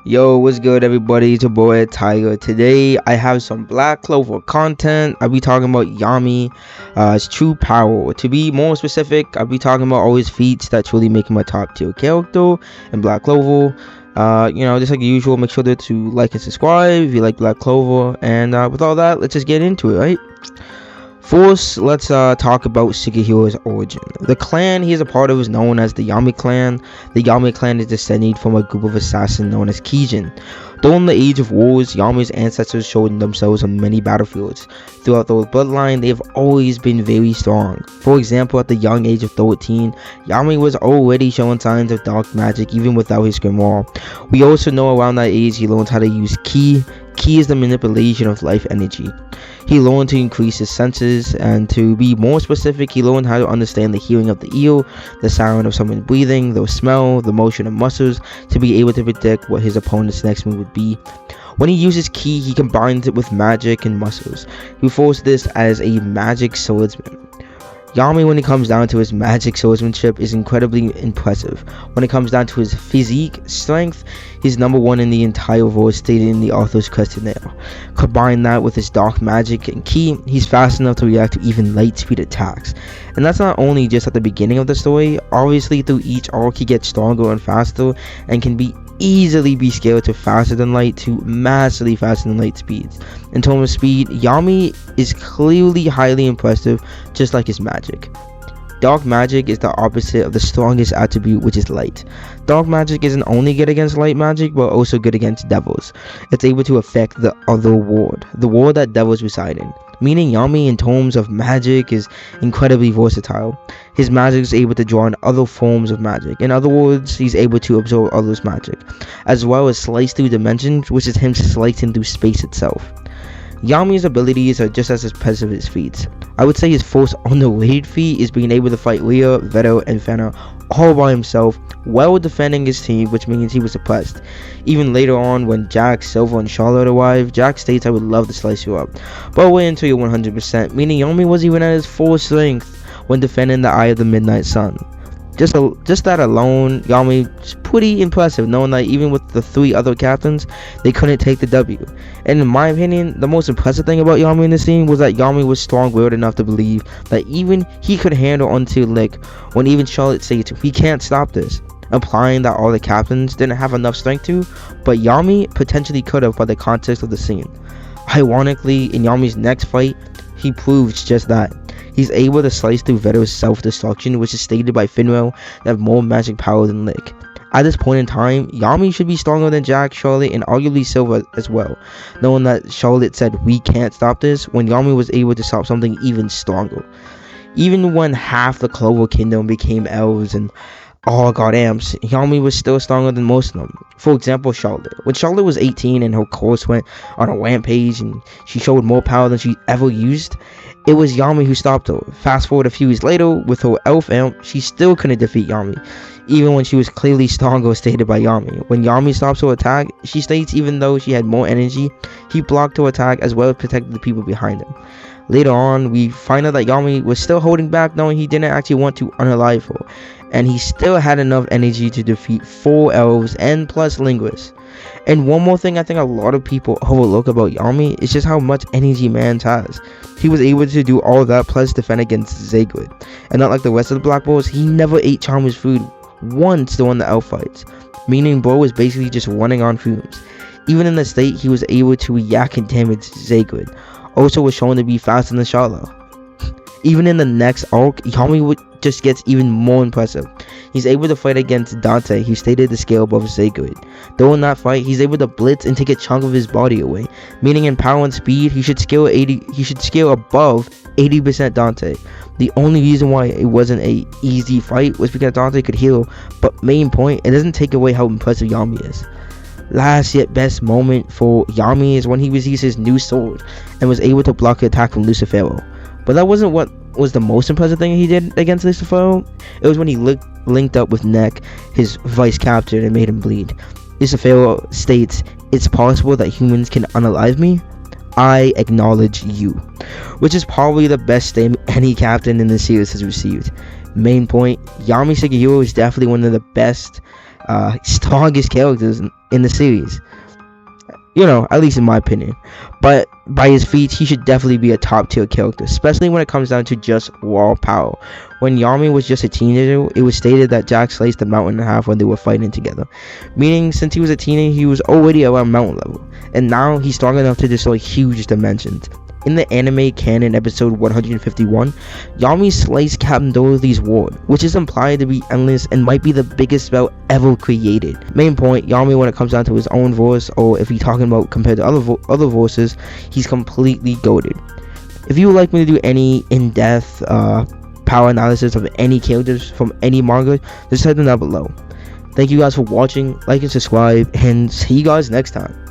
Yo, what's good, everybody? It's your boy Tiger. Today, I have some Black Clover content. I'll be talking about Yami, his true power. To be more specific, I'll be talking about all his feats that truly make him a top tier character in Black Clover. Just like usual, make sure to like and subscribe if you like Black Clover. And with all that, let's just get into it, right? First, let's talk about Sukehiro's origin. The clan he is a part of is known as the Yami clan. The Yami clan is descended from a group of assassins known as Kijin. During the Age of Wars, Yami's ancestors showed themselves on many battlefields. Throughout the bloodline, they have always been very strong. For example, at the young age of 13, Yami was already showing signs of dark magic even without his grimoire. We also know around that age he learned how to use Ki. Ki is the manipulation of life energy. He learned to increase his senses, and to be more specific, he learned how to understand the hearing of the ear, the sound of someone breathing, the smell, the motion of muscles, to be able to predict what his opponent's next move would be. When he uses Ki, he combines it with magic and muscles. He refers to this as a magic swordsman. Yami, when it comes down to his magic swordsmanship, is incredibly impressive. When it comes down to his physique strength, he's number one in the entire world, stated in the author's questionnaire. Combine that with his dark magic and Ki, he's fast enough to react to even light speed attacks. And that's not only just at the beginning of the story. Obviously, through each arc he gets stronger and faster, and can easily be scaled to faster than light to massively faster than light speeds. In terms of speed, Yami is clearly highly impressive, just like his magic. Dark magic is the opposite of the strongest attribute, which is light. Dark magic isn't only good against light magic, but also good against devils. It's able to affect the other world, the world that devils reside in. Meaning Yami, in terms of magic, is incredibly versatile. His magic is able to draw in other forms of magic. In other words, he's able to absorb others' magic, as well as slice through dimensions, which is him slicing through space itself. Yami's abilities are just as impressive as his feats. I would say his first underrated feat is being able to fight Rhea, Veto, and Fena all by himself, while defending his team, which means he was suppressed. Even later on, when Jack, Silver, and Charlotte arrive, Jack states, "I would love to slice you up, but wait until you're 100%, meaning Yami was even at his full strength when defending the Eye of the Midnight Sun. Just that alone, Yami is pretty impressive, knowing that even with the three other captains, they couldn't take the W. And in my opinion, the most impressive thing about Yami in this scene was that Yami was strong-willed enough to believe that even he could handle until Lick, when even Charlotte states, "We can't stop this," implying that all the captains didn't have enough strength to, but Yami potentially could have by the context of the scene. Ironically, in Yami's next fight, he proves just that. He's able to slice through Veto's self-destruction, which is stated by Finwell to have more magic power than Lick. At this point in time, Yami should be stronger than Jack, Charlotte, and arguably Silver as well, knowing that Charlotte said, "We can't stop this," when Yami was able to stop something even stronger. Even when half the Clover Kingdom became elves and all got amps, Yami was still stronger than most of them. For example, Charlotte. When Charlotte was 18 and her course went on a rampage and she showed more power than she ever used, it was Yami who stopped her. Fast forward a few years later, with her elf amp, she still couldn't defeat Yami, even when she was clearly stronger, stated by Yami. When Yami stops her attack, she states even though she had more energy, he blocked her attack as well as protected the people behind him. Later on, we find out that Yami was still holding back, knowing he didn't actually want to unalive her, and he still had enough energy to defeat 4 elves and plus linguists. And one more thing I think a lot of people overlook about Yami is just how much energy Mans has. He was able to do all that plus defend against Zaygrid. And not like the rest of the Black Bulls, he never ate Charmer's food once during the elf fights. Meaning Bro was basically just running on fumes. Even in the state, he was able to yak and damage Zaygrid. Also was shown to be faster than Charlotte. Even in the next arc, Yami just gets even more impressive. He's able to fight against Dante, who stated the scale above Zaygrid. During that fight, he's able to blitz and take a chunk of his body away, meaning in power and speed, he should scale above 80% Dante. The only reason why it wasn't a easy fight was because Dante could heal, but main point, it doesn't take away how impressive Yami is. Last yet best moment for Yami is when he released his new sword and was able to block the attack from Lucifero. But that wasn't what was the most impressive thing he did against Lucifero. It was when he linked up with Neck, his vice captain, and made him bleed. Lucifero states, "It's possible that humans can unalive me. I acknowledge you," which is probably the best statement any captain in the series has received. Main point, Yami Sukehiro is definitely one of the best strongest characters in the series. You know, at least in my opinion. But by his feats, he should definitely be a top tier character, especially when it comes down to just raw power. When Yami was just a teenager, it was stated that Jack sliced the mountain in half when they were fighting together. Meaning, since he was a teenager, he was already around mountain level. And now he's strong enough to destroy huge dimensions. In the anime canon episode 151, Yami sliced Captain Dorothy's ward, which is implied to be endless and might be the biggest spell ever created. Main point, Yami, when it comes down to his own voice, or if he's talking about compared to other voices, he's completely goated. If you would like me to do any in-depth power analysis of any characters from any manga, just type them down below. Thank you guys for watching, like and subscribe, and see you guys next time.